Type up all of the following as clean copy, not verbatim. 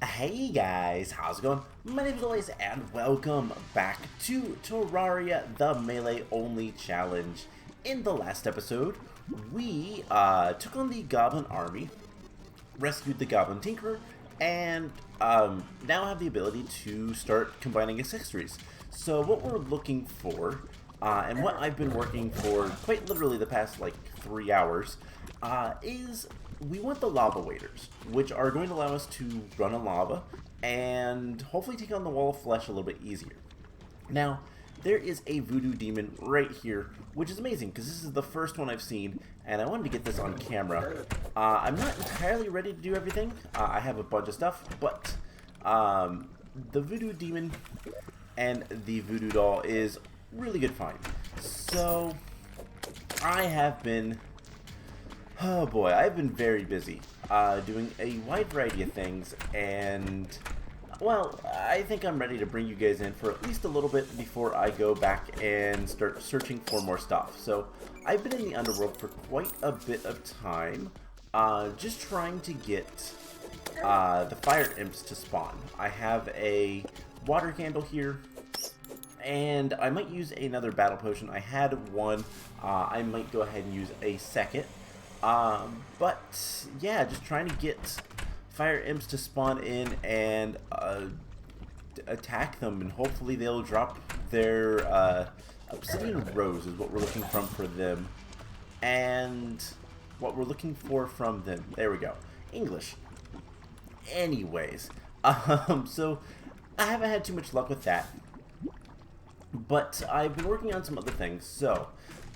Hey guys, how's it going? My name is Elias and welcome back to Terraria, the Melee Only Challenge. In the last episode, we took on the Goblin Army, rescued the Goblin Tinker, and now have the ability to start combining accessories. So what we're looking for, and what I've been working for quite literally the past like 3 hours, is we want the lava waders, which are going to allow us to run on lava and hopefully take on the wall of flesh a little bit easier. Now, there is a Voodoo Demon right here, which is amazing because this is the first one I've seen, and I wanted to get this on camera. I'm not entirely ready to do everything. I have a bunch of stuff, but the Voodoo Demon and the Voodoo Doll is really good find. So, I have been... Oh boy, I've been very busy doing a wide variety of things, and well, I think I'm ready to bring you guys in for at least a little bit before I go back and start searching for more stuff. So I've been in the underworld for quite a bit of time, just trying to get the fire imps to spawn. I have a water candle here, and I might use another battle potion. I had one. I might go ahead and use a second. But yeah, just trying to get fire imps to spawn in and attack them, and hopefully they'll drop their obsidian rose is what we're looking for them, and what we're looking for from them. There we go. English. Anyways, so I haven't had too much luck with that, but I've been working on some other things. So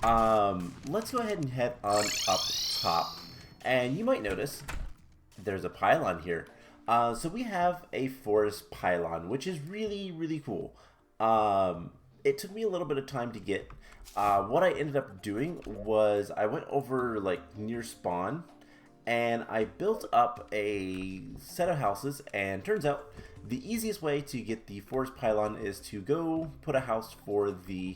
let's go ahead and head on up top, and you might notice there's a pylon here. So we have a forest pylon, which is really cool. It took me a little bit of time to get. What I ended up doing was I went over like near spawn, and I built up a set of houses, and turns out the easiest way to get the forest pylon is to go put a house for the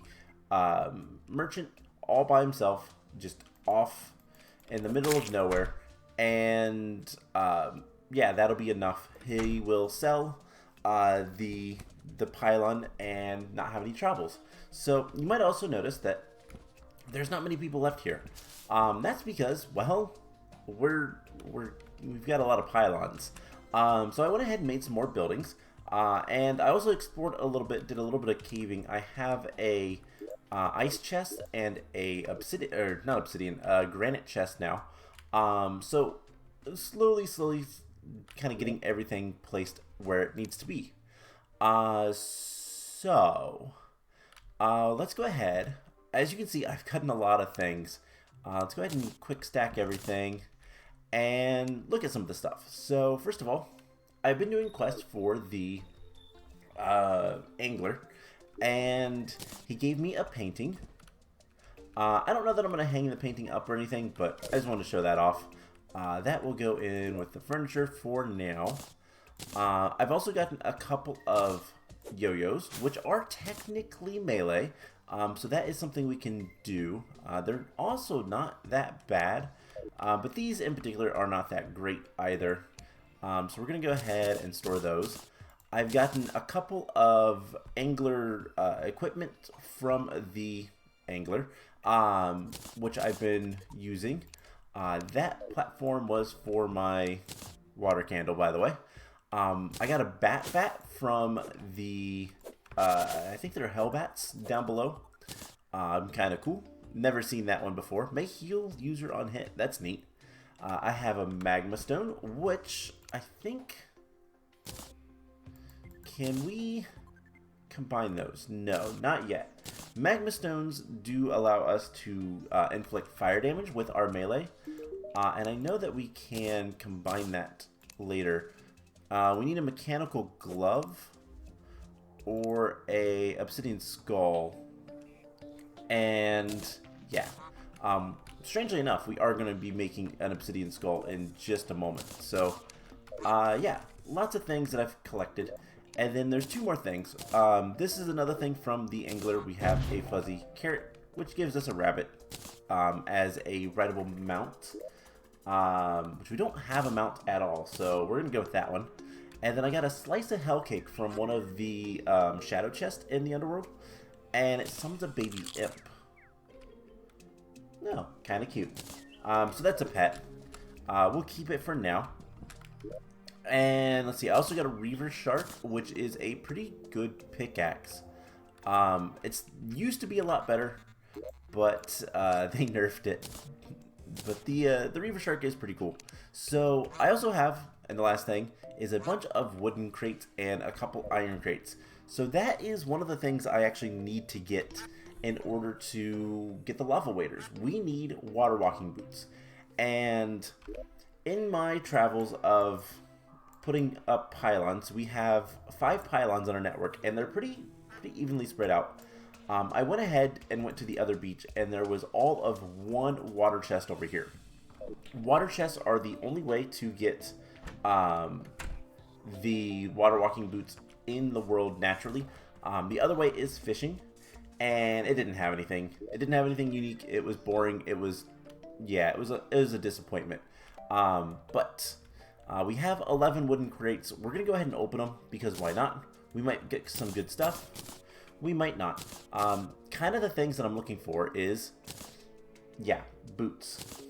merchant all by himself, just off in the middle of nowhere, and yeah, that'll be enough. He will sell the pylon and not have any troubles. So you might also notice that there's not many people left here. That's because, well, we've got a lot of pylons. So I went ahead and made some more buildings, and I also explored a little bit, did a little bit of caving. I have a ice chest and a obsidian, or not obsidian, granite chest now. So slowly kind of getting everything placed where it needs to be. So let's go ahead. As you can see, I've cut in a lot of things. Let's go ahead and quick stack everything and look at some of the stuff. So first of all, I've been doing quests for the angler, and he gave me a painting. I don't know that I'm going to hang the painting up or anything, but I just wanted to show that off. That will go in with the furniture for now. I've also gotten a couple of yo-yos, which are technically melee, so that is something we can do. They're also not that bad, but these in particular are not that great either. So we're going to go ahead and store those. I've gotten a couple of angler equipment from the angler, which I've been using. That platform was for my water candle, by the way. I got a bat from the, I think they're hellbats down below. Kind of cool. Never seen that one before. May heal user on hit. That's neat. I have a Magma Stone, which I think... Can we combine those? No, not yet. Magma Stones do allow us to inflict fire damage with our melee, and I know that we can combine that later. We need a mechanical glove or a obsidian skull, and yeah. Strangely enough, we are going to be making an obsidian skull in just a moment. So, yeah, lots of things that I've collected. And then there's two more things. This is another thing from the angler. We have a fuzzy carrot, which gives us a rabbit as a rideable mount. Which we don't have a mount at all, so we're going to go with that one. And then I got a slice of hell cake from one of the shadow chests in the underworld. And it summons a baby imp. No, kind of cute. So that's a pet. We'll keep it for now. And let's see, I also got a Reaver Shark, which is a pretty good pickaxe. It's used to be a lot better, but they nerfed it. But the Reaver Shark is pretty cool. So I also have, and the last thing, is a bunch of wooden crates and a couple iron crates. So that is one of the things I actually need to get in order to get the lava waders. We need water walking boots. And in my travels of putting up pylons, we have 5 pylons on our network, and they're pretty evenly spread out. I went ahead and went to the other beach, and there was all of 1 water chest over here. Water chests are the only way to get the water walking boots in the world naturally. The other way is fishing, and it didn't have anything. It didn't have anything unique. It was boring. It was, yeah, it was a disappointment. But we have 11 wooden crates. We're gonna go ahead and open them because why not? We might get some good stuff. We might not. Kind of the things that I'm looking for is, yeah, boots.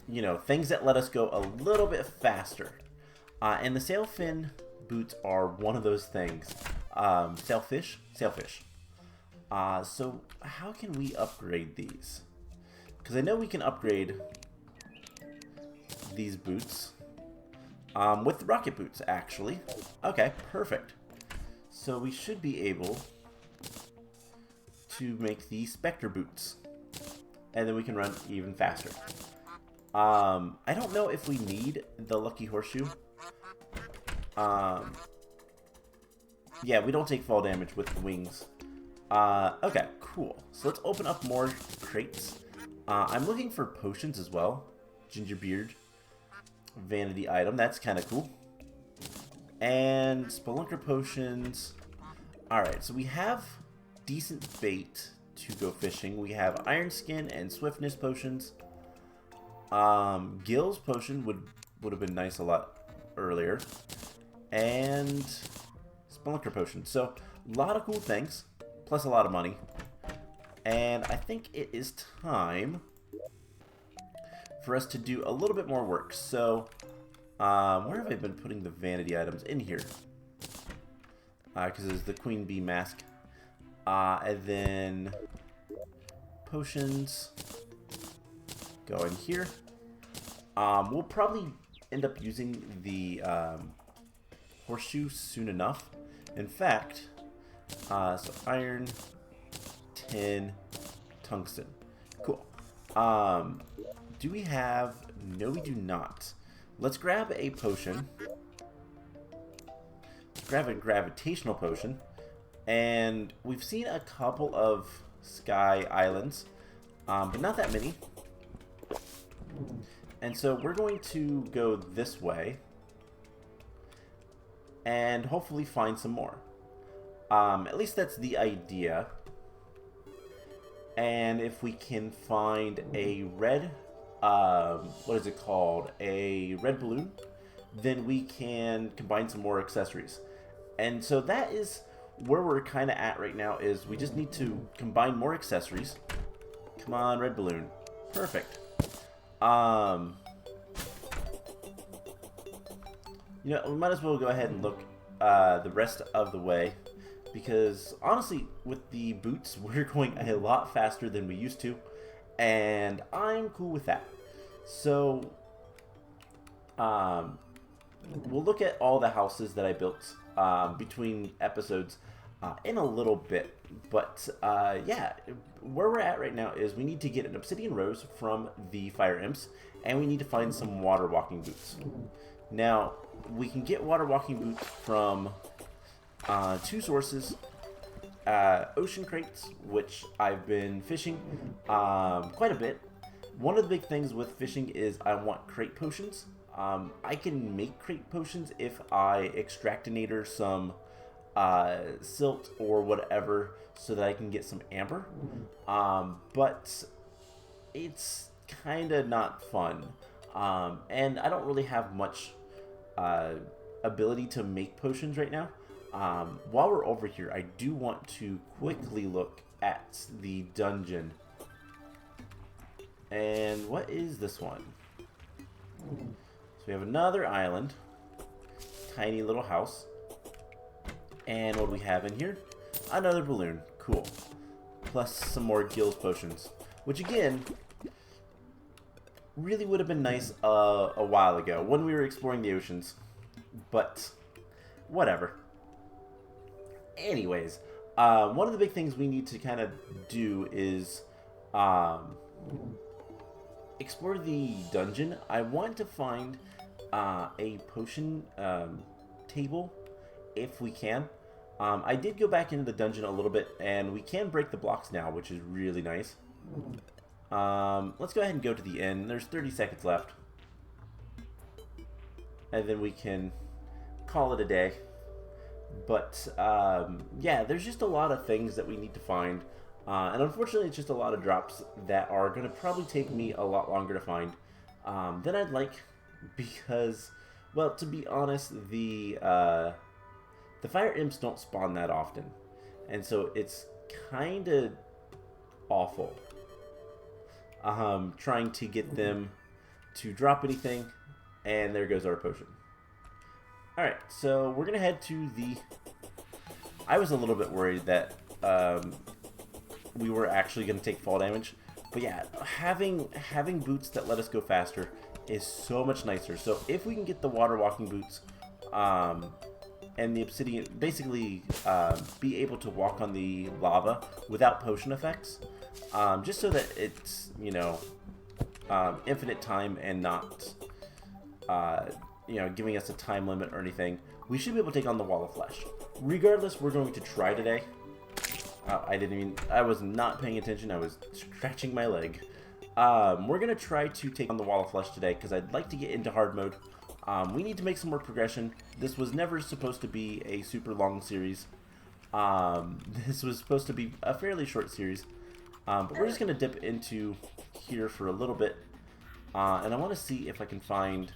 You know, things that let us go a little bit faster. And the sailfin boots are one of those things. Sailfish? Sailfish. So how can we upgrade these? Because I know we can upgrade these boots with rocket boots, actually. Okay, perfect. So we should be able to make the Spectre Boots. And then we can run even faster. I don't know if we need the Lucky Horseshoe. Yeah, we don't take fall damage with the wings. Okay, cool. So let's open up more crates. I'm looking for potions as well. Gingerbeard. Vanity item. That's kind of cool. And Spelunker potions. Alright, so we have decent bait to go fishing. We have Iron Skin and Swiftness potions. Gill's potion would have been nice a lot earlier. And Spelunker potion. So, a lot of cool things. Plus a lot of money. And I think it is time for us to do a little bit more work. So, where have I been putting the vanity items? In here. Because there's the Queen Bee mask. And then potions go in here. We'll probably end up using the horseshoe soon enough. In fact, so iron, tin, tungsten. Cool. Do we have... No, we do not. Let's grab a potion. Let's grab a gravitational potion. And we've seen a couple of sky islands, but not that many. And so we're going to go this way and hopefully find some more. At least that's the idea. And if we can find a red, what is it called? A red balloon, then we can combine some more accessories. And so that is where we're kind of at right now, is we just need to combine more accessories. Come on, red balloon. Perfect. You know, we might as well go ahead and look the rest of the way, because honestly, with the boots, we're going a lot faster than we used to, and I'm cool with that. So, we'll look at all the houses that I built between episodes in a little bit. But yeah, where we're at right now is we need to get an obsidian rose from the fire imps, and we need to find some water walking boots. Now, we can get water walking boots from 2 sources. Ocean crates, which I've been fishing quite a bit. One of the big things with fishing is I want crate potions. I can make crate potions if I extractinator some silt or whatever so that I can get some amber. But it's kind of not fun. And I don't really have much ability to make potions right now. While we're over here, I do want to quickly look at the dungeon. And what is this one? So we have another island. Tiny little house. And what do we have in here? Another balloon. Cool. Plus some more gills potions. Which again, really would have been nice a while ago when we were exploring the oceans. But whatever. Anyways, one of the big things we need to kind of do is explore the dungeon. I want to find a potion table if we can. I did go back into the dungeon a little bit, and we can break the blocks now, which is really nice. Let's go ahead and go to the end. There's 30 seconds left. And then we can call it a day. But, yeah, there's just a lot of things that we need to find. And unfortunately, it's just a lot of drops that are going to probably take me a lot longer to find than I'd like. Because, well, to be honest, the fire imps don't spawn that often. And so it's kind of awful trying to get them to drop anything. And there goes our potion. Alright, so we're going to head to the... I was a little bit worried that we were actually going to take fall damage. But yeah, having boots that let us go faster is so much nicer. So if we can get the water walking boots and the obsidian, basically be able to walk on the lava without potion effects, just so that it's, you know, infinite time and not, you know, giving us a time limit or anything, we should be able to take on the wall of flesh. Regardless, we're going to try today. I was not paying attention. I was scratching my leg. We're going to try to take on the wall of flesh today because I'd like to get into hard mode. We need to make some more progression. This was never supposed to be a super long series. This was supposed to be a fairly short series. But we're just going to dip into here for a little bit. And I want to see if I can find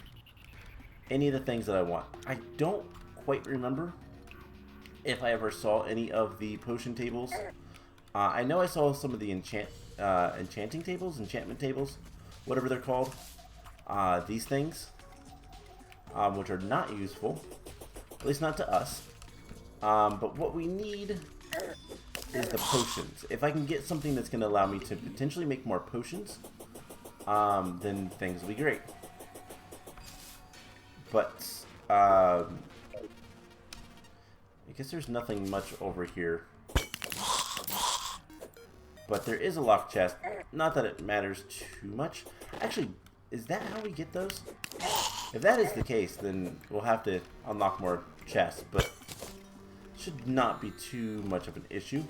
any of the things that I want. I don't quite remember if I ever saw any of the potion tables. I know I saw some of the enchanting tables, enchantment tables, whatever they're called. These things, which are not useful, at least not to us. But what we need is the potions. If I can get something that's going to allow me to potentially make more potions, then things will be great. But, I guess there's nothing much over here. But there is a locked chest. Not that it matters too much. Actually, is that how we get those? If that is the case, then we'll have to unlock more chests. But should not be too much of an issue.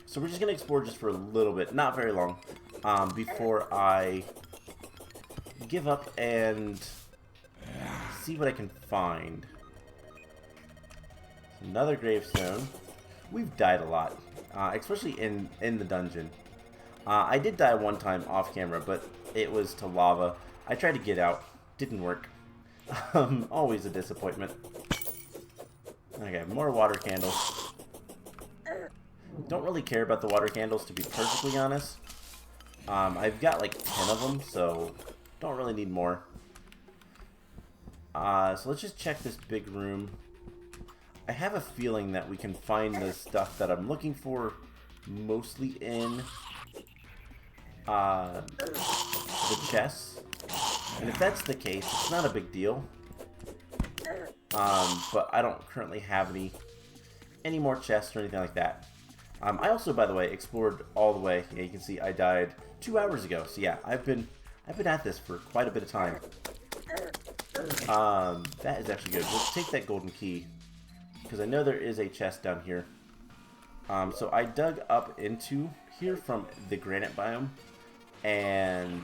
So we're just going to explore just for a little bit. Not very long. Before I give up and see what I can find. Another gravestone. We've died a lot, especially in the dungeon. I did die one time off camera, but it was to lava. I tried to get out, didn't work. Always a disappointment. Okay, more water candles. Don't really care about the water candles, to be perfectly honest. I've got like 10 of them, so don't really need more. So let's just check this big room. I have a feeling that we can find the stuff that I'm looking for mostly in the chests. And if that's the case, it's not a big deal. But I don't currently have any more chests or anything like that. I also, by the way, explored all the way. Yeah, you can see I died 2 hours ago. So yeah, I've been at this for quite a bit of time. That is actually good. Let's take that golden key, because I know there is a chest down here. So I dug up into here from the granite biome, and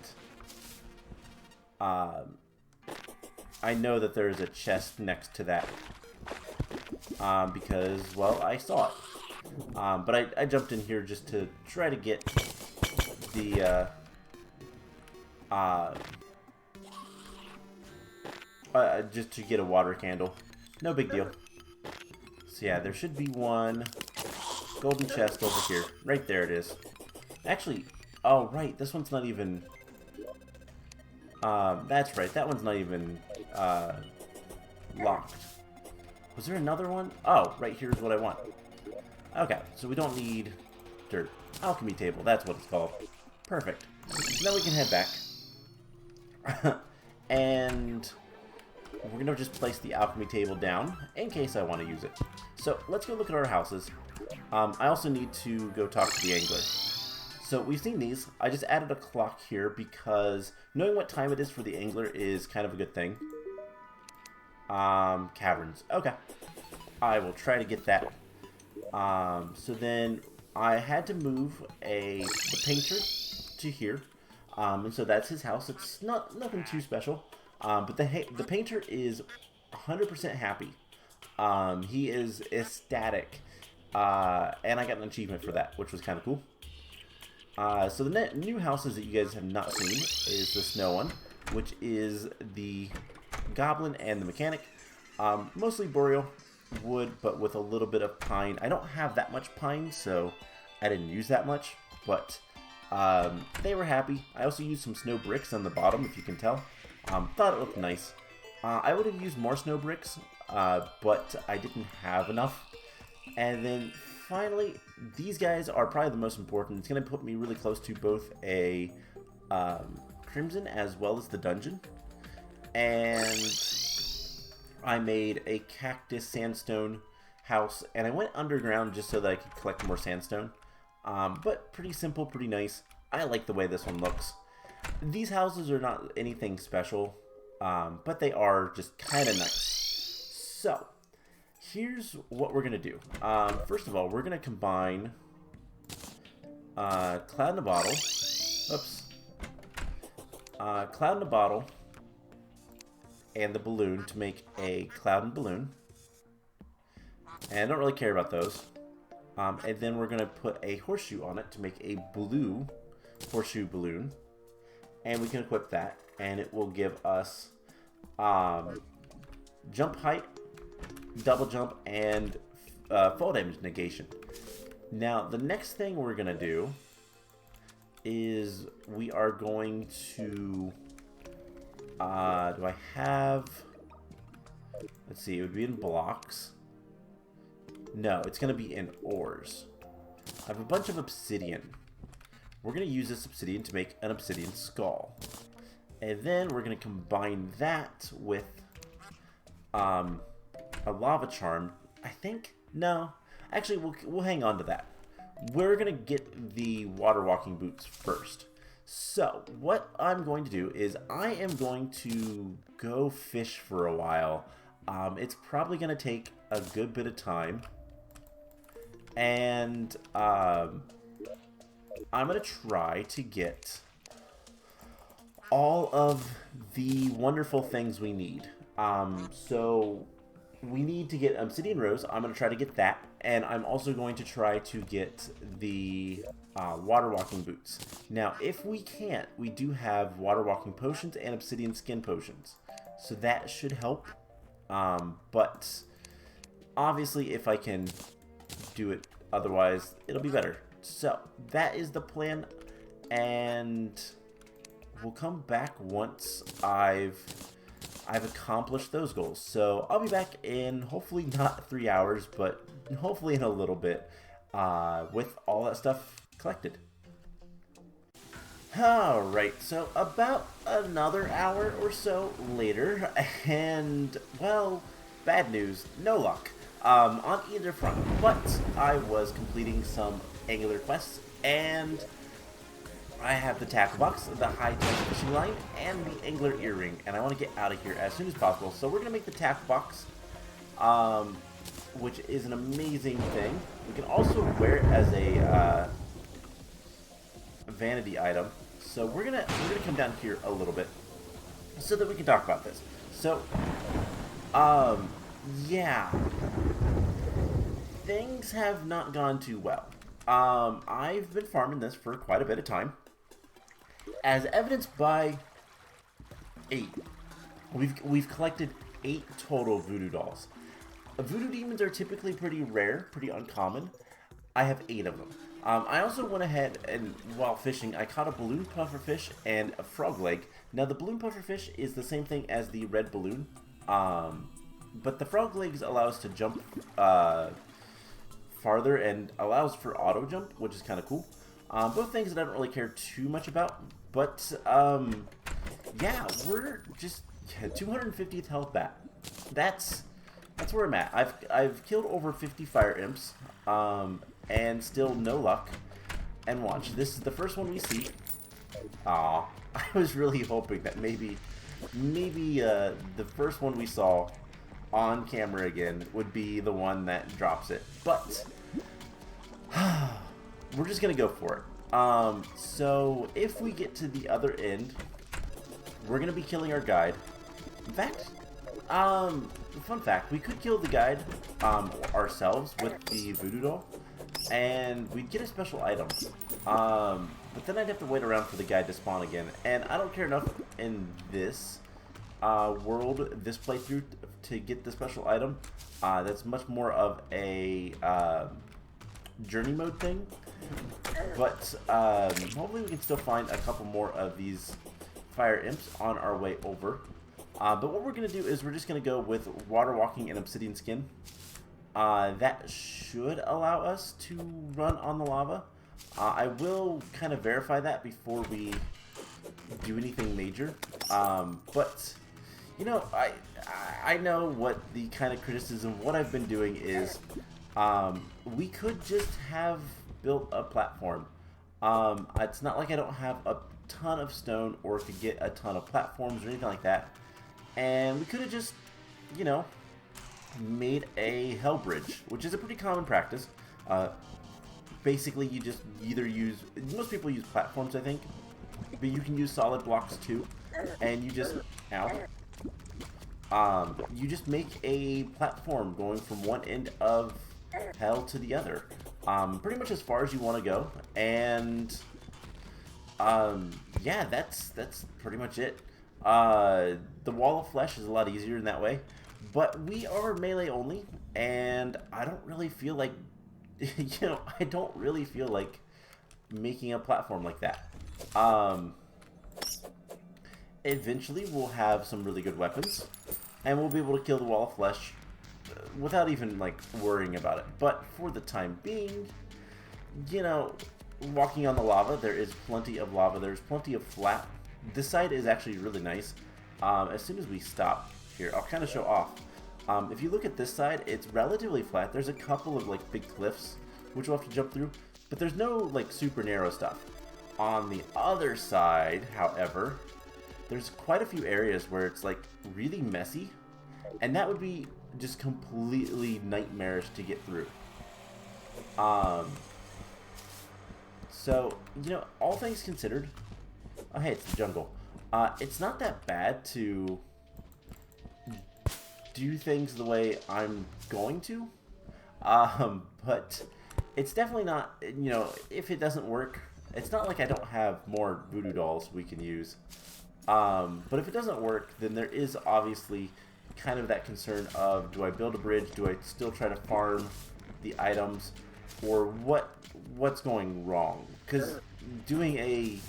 I know that there is a chest next to that, because, well, I saw it. But I jumped in here just to try to get the just to get a water candle. No big deal. So yeah, there should be one golden chest over here. Right there it is. Actually, oh right, this one's not even... that's right, that one's not even locked. Was there another one? Oh, right here's what I want. Okay, so we don't need dirt. Alchemy table, that's what it's called. Perfect. So now we can head back. And we're going to just place the alchemy table down in case I want to use it. So let's go look at our houses. I also need to go talk to the angler. So we've seen these. I just added a clock here because knowing what time it is for the angler is kind of a good thing. Caverns. Okay. I will try to get that. So then I had to move the painter to here. And so that's his house. It's nothing too special. But the painter is 100% happy. He is ecstatic. And I got an achievement for that, which was kind of cool. So the new houses that you guys have not seen is the snow one, which is the goblin and the mechanic. Mostly boreal wood, but with a little bit of pine. I don't have that much pine, so I didn't use that much, but they were happy. I also used some snow bricks on the bottom, if you can tell. Thought it looked nice. I would have used more snow bricks, but I didn't have enough. And then finally, these guys are probably the most important. It's going to put me really close to both a Crimson as well as the dungeon. And I made a cactus sandstone house, and I went underground just so that I could collect more sandstone. But pretty simple, pretty nice. I like the way this one looks. These houses are not anything special, but they are just kind of nice. So, here's what we're going to do. First of all, we're going to combine Cloud in a Bottle. Oops. Cloud in a Bottle and the balloon to make a cloud and balloon. And I don't really care about those. And then we're going to put a horseshoe on it to make a blue horseshoe balloon. And we can equip that. And it will give us jump height, double jump, and fall damage negation. Now, the next thing we're going to do is we are going to... do I have... Let's see, it would be in blocks. No, it's going to be in ores. I have a bunch of obsidian. We're going to use this obsidian to make an obsidian skull. And then we're going to combine that with a lava charm. I think? No. Actually, we'll hang on to that. We're going to get the water walking boots first. So, what I'm going to do is I am going to go fish for a while. It's probably going to take a good bit of time. And I'm going to try to get all of the wonderful things we need. So we need to get obsidian rose. I'm going to try to get that. And I'm also going to try to get the water walking boots. Now, if we can't, we do have water walking potions and obsidian skin potions. So that should help. But obviously, if I can do it otherwise, it'll be better. So that is the plan. And we'll come back once I've accomplished those goals. So I'll be back in hopefully not 3 hours, but hopefully in a little bit with all that stuff collected. Alright, so about another hour or so later, and, well, bad news, no luck on either front, but I was completing some angler quests, and I have the tackle box, the high-tech fishing line, and the angler earring, and I want to get out of here as soon as possible. So we're going to make the tackle box, which is an amazing thing. We can also wear it as a vanity item. So we're gonna come down here a little bit so that we can talk about this. So, yeah, things have not gone too well. I've been farming this for quite a bit of time, as evidenced by We've collected 8 total voodoo dolls. Voodoo demons are typically pretty rare, pretty uncommon. I have 8 of them. I also went ahead and, while fishing, I caught a balloon pufferfish and a frog leg. Now, the balloon pufferfish is the same thing as the red balloon, but the frog legs allow us to jump farther and allows for auto jump, which is kind of cool. Both things that I don't really care too much about, but yeah, we're just 250th health back. That's where I'm at. I've killed over 50 fire imps. And still no luck. And watch, this is the first one we see. Aw, I was really hoping that maybe the first one we saw on camera again would be the one that drops it. But we're just gonna go for it. So if we get to the other end, we're gonna be killing our guide. In fact, fun fact, we could kill the guide ourselves with the voodoo doll, and we'd get a special item. But then I'd have to wait around for the guide to spawn again, and I don't care enough in this world, this playthrough, to get the special item. That's much more of a journey mode thing. But hopefully we can still find a couple more of these fire imps on our way over. But what we're going to do is we're just going to go with water walking and obsidian skin. That should allow us to run on the lava. I will kind of verify that before we do anything major. But, you know, I know what the kind of criticism, what I've been doing is, we could just have built a platform. It's not like I don't have a ton of stone or could get a ton of platforms or anything like that. And we could have just, you know, made a hell bridge, which is a pretty common practice. Basically, you just either use, most people use platforms, I think, but you can use solid blocks too, and you just, you just make a platform going from one end of hell to the other, pretty much as far as you want to go, and yeah, that's pretty much it. The wall of flesh is a lot easier in that way, but we are melee only, and I don't really feel like, you know, I don't really feel like making a platform like that. Eventually we'll have some really good weapons, and we'll be able to kill the wall of flesh without even, like, worrying about it. But for the time being, you know, walking on the lava, there is plenty of lava, there's plenty of flat. This side is actually really nice. As soon as we stop here, I'll kind of show off. If you look at this side, it's relatively flat. There's a couple of, like, big cliffs, which we'll have to jump through, but there's no, like, super narrow stuff. On the other side, however, there's quite a few areas where it's, like, really messy, and that would be just completely nightmarish to get through. So, you know, all things considered, oh hey, it's the jungle. It's not that bad to do things the way I'm going to, but it's definitely not, you know, if it doesn't work, it's not like I don't have more voodoo dolls we can use, but if it doesn't work, then there is obviously kind of that concern of, do I build a bridge, do I still try to farm the items, or what's going wrong? Because doing a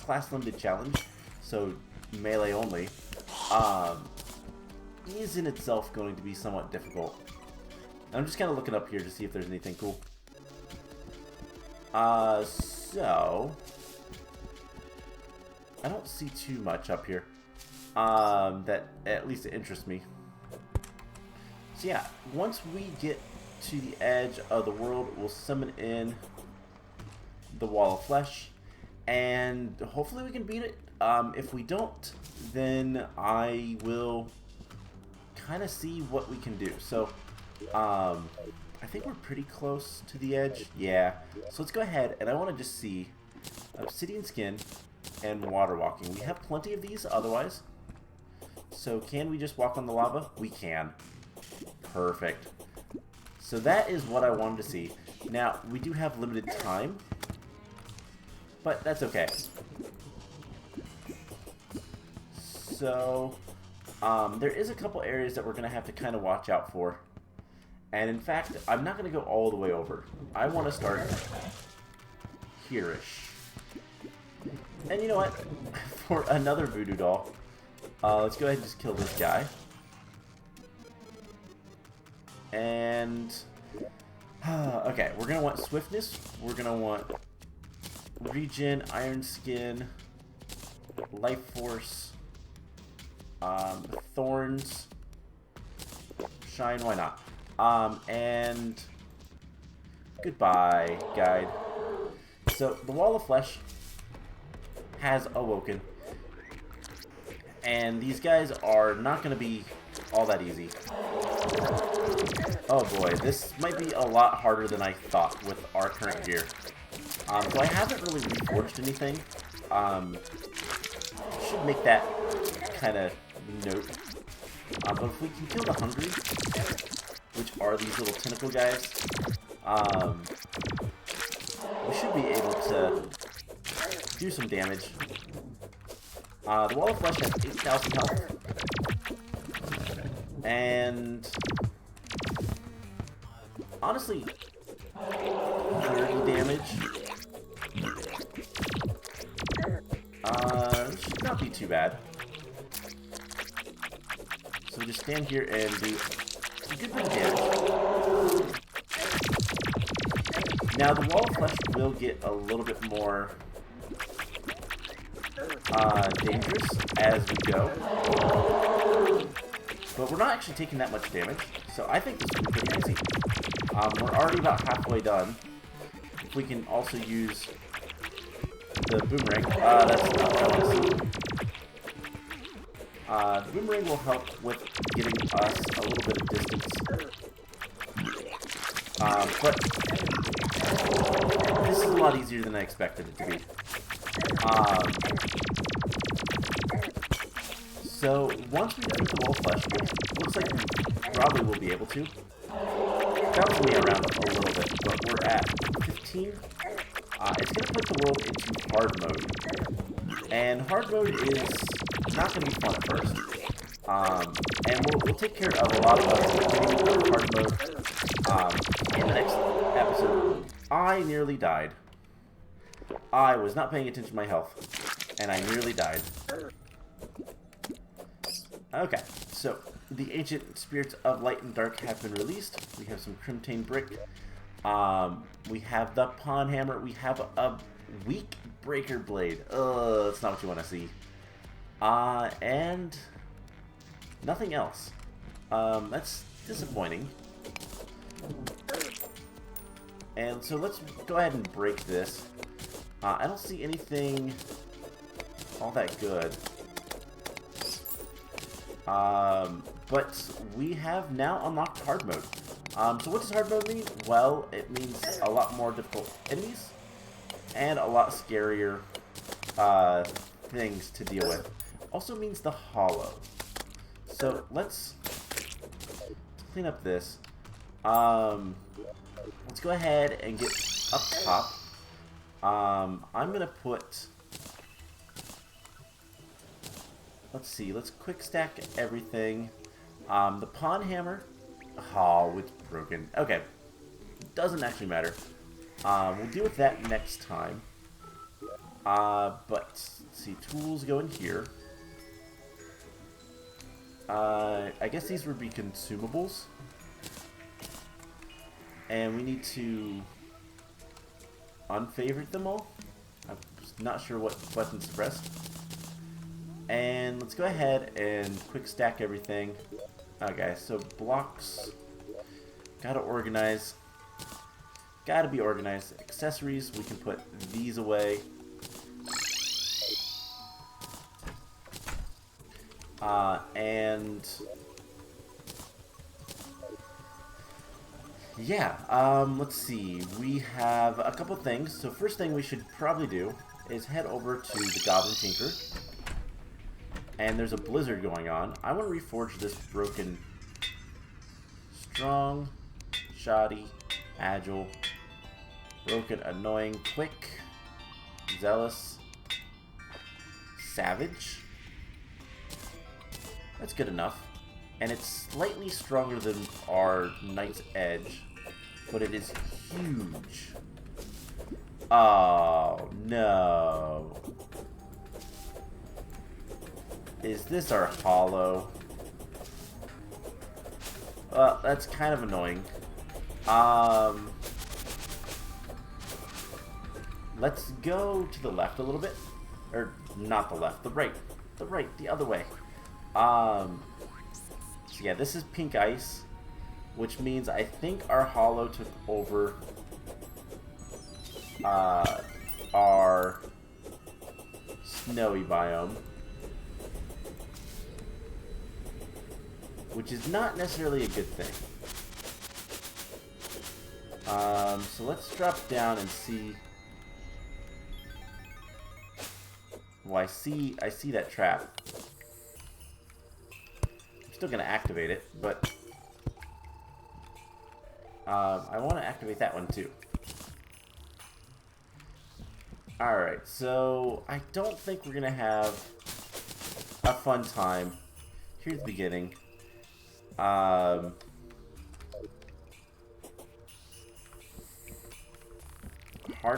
class limited challenge, so melee only, is in itself going to be somewhat difficult. I'm just kind of looking up here to see if there's anything cool. So I don't see too much up here that at least interests me. So yeah, once we get to the edge of the world, we'll summon in the wall of flesh, and hopefully we can beat it. If we don't, then I will kind of see what we can do. So I think we're pretty close to the edge. Yeah, so let's go ahead, and I want to just see obsidian skin and water walking. We have plenty of these otherwise, so can we just walk on the lava? We can. Perfect. So that is what I wanted to see. Now, we do have limited time, but that's okay. So, there is a couple areas that we're going to have to kind of watch out for. And in fact, I'm not going to go all the way over. I want to start here-ish. And you know what? For another voodoo doll, let's go ahead and just kill this guy. And okay, we're gonna want swiftness. We're gonna want regen, iron skin, life force, thorns, shine. Why not? And goodbye, guide. So the wall of flesh has awoken, and these guys are not going to be all that easy. Oh boy, this might be a lot harder than I thought with our current gear. So I haven't really reforged anything. Should make that kind of note. But if we can kill the hungry, which are these little tentacle guys, we should be able to do some damage. The Wall of Flesh has 8,000 health. And honestly, 30 damage. Should not be too bad. So just stand here and do a good bit of damage. Now the Wall of Flesh will get a little bit more dangerous as we go, but we're not actually taking that much damage, so I think this will be pretty easy. We're already about halfway done. If we can also use the boomerang, that's not what I want to see. The boomerang will help with getting us a little bit of distance, but this is a lot easier than I expected it to be. So once we defeat the Wall of Flesh, which looks like we probably will be able to, bounce me around a little bit, but we're at 15. It's going to put the world into hard mode, and hard mode is not going to be fun at first. And we'll take care of a lot of us getting into hard mode in the next episode. I nearly died. I was not paying attention to my health, and I nearly died. Okay, so the ancient spirits of light and dark have been released. We have some Crimtane brick. We have the Pawn Hammer. We have a weak breaker blade. That's not what you want to see. And nothing else. That's disappointing. And so let's go ahead and break this. I don't see anything all that good. But we have now unlocked hard mode. So what does hard mode mean? Well, it means a lot more difficult enemies and a lot scarier things to deal with. Also means the hollow. So let's clean up this. Let's go ahead and get up top. I'm gonna put. Let's see. Let's quick stack everything. The Pawn Hammer. Oh, it's broken. Okay. Doesn't actually matter. We'll deal with that next time. But let's see. Tools go in here. I guess these would be consumables. And we need to unfavorite them all. I'm not sure what buttons to press. And let's go ahead and quick stack everything. Okay, so blocks. Gotta organize. Gotta be organized. Accessories, we can put these away. And yeah, let's see. We have a couple things. So first thing we should probably do is head over to the Goblin Tinker. And there's a blizzard going on. I want to reforge this broken, strong, shoddy, agile, broken, annoying, quick, zealous, savage, That's good enough. And it's slightly stronger than our Knight's Edge, but it is huge. Oh, no. Is this our hollow? That's kind of annoying. Let's go to the left a little bit. Or, not the left, the right. The right, the other way. So yeah, this is pink ice, which means I think our hollow took over our snowy biome, which is not necessarily a good thing. So let's drop down and see. Well, I see that trap. I'm still gonna activate it, but I want to activate that one too. Alright, so I don't think we're gonna have a fun time. Here's the beginning. Hard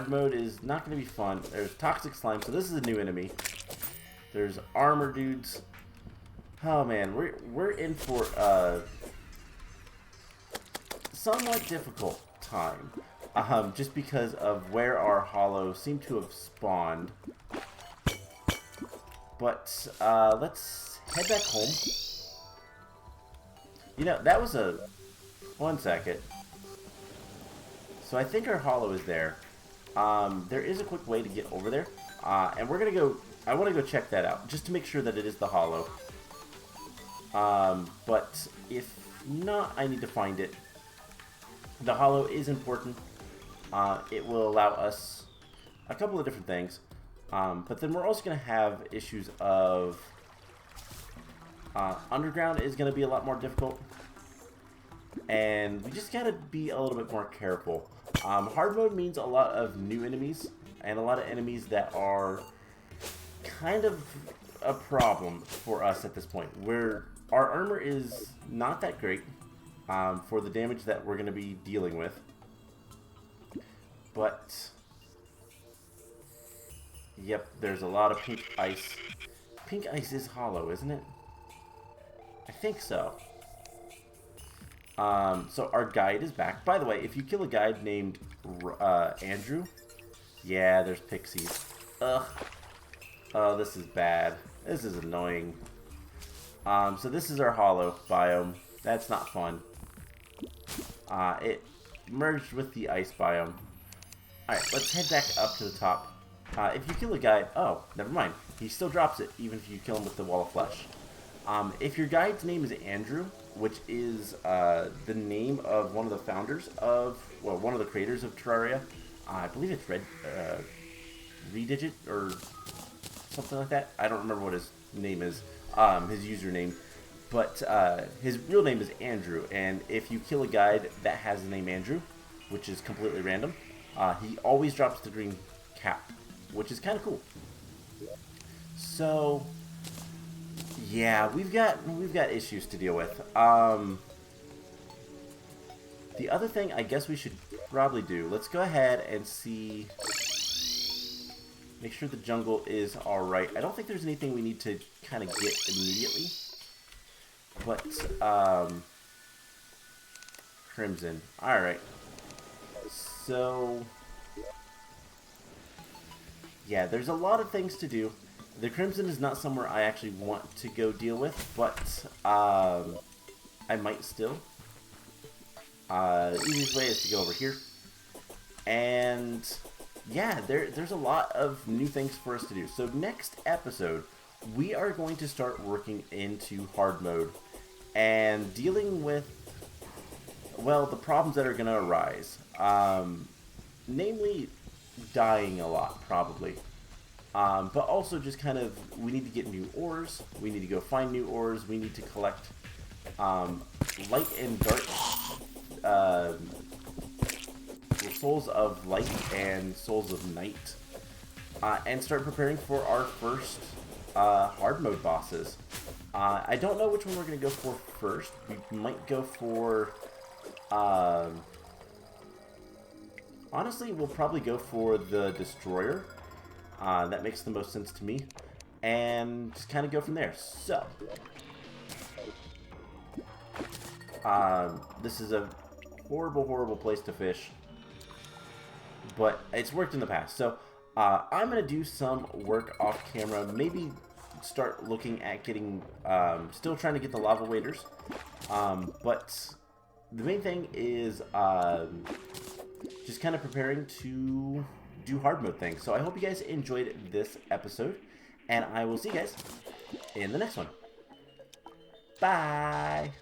mode is not going to be fun. There's toxic slime, so this is a new enemy. There's armor dudes. Oh man, we're in for a somewhat difficult time, just because of where our hollows seem to have spawned. But let's head back home. You know, that was a 1 second. So I think our hollow is there. There is a quick way to get over there, and we're gonna go. I want to go check that out just to make sure that it is the hollow. But if not, I need to find it. The hollow is important. It will allow us a couple of different things, but then we're also gonna have issues of underground is gonna be a lot more difficult, and we just gotta be a little bit more careful. Hard mode means a lot of new enemies, and a lot of enemies that are kind of a problem for us at this point, where our armor is not that great for the damage that we're going to be dealing with. But, yep, there's a lot of pink ice. Pink ice is hollow, isn't it? I think so. So our guide is back. By the way, if you kill a guide named Andrew, yeah, there's pixies. Ugh. Oh, this is bad. This is annoying. So this is our hollow biome. That's not fun. It merged with the ice biome. Alright, let's head back up to the top. If you kill a guide... Oh, never mind. He still drops it, even if you kill him with the wall of flesh. If your guide's name is Andrew, which is the name of one of the founders of... Well, one of the creators of Terraria. I believe it's Redigit, or something like that. I don't remember what his name is. His username. But his real name is Andrew, and if you kill a guide that has the name Andrew, which is completely random, he always drops the green cap, which is kind of cool. So, yeah, we've got issues to deal with. The other thing I guess we should probably do, let's go ahead and see, make sure the jungle is alright. I don't think there's anything we need to kind of get immediately. But, Crimson. Alright. So, yeah, there's a lot of things to do. The Crimson is not somewhere I actually want to go deal with, but, I might still. The easiest way is to go over here. And, yeah, there's a lot of new things for us to do. So, next episode, we are going to start working into hard mode and dealing with, well, the problems that are going to arise. Namely, dying a lot, probably. But also just kind of, we need to get new ores. We need to go find new ores. We need to collect light and dark, souls of light and souls of night. And start preparing for our first hard mode bosses. I don't know which one we're going to go for first. We might go for... honestly, we'll probably go for the Destroyer. That makes the most sense to me. And just kind of go from there. So... this is a horrible, horrible place to fish. But it's worked in the past. So, I'm going to do some work off camera. Maybe start looking at getting... still trying to get the lava waders. But the main thing is just kind of preparing to do hard mode things. So I hope you guys enjoyed this episode. And I will see you guys in the next one. Bye!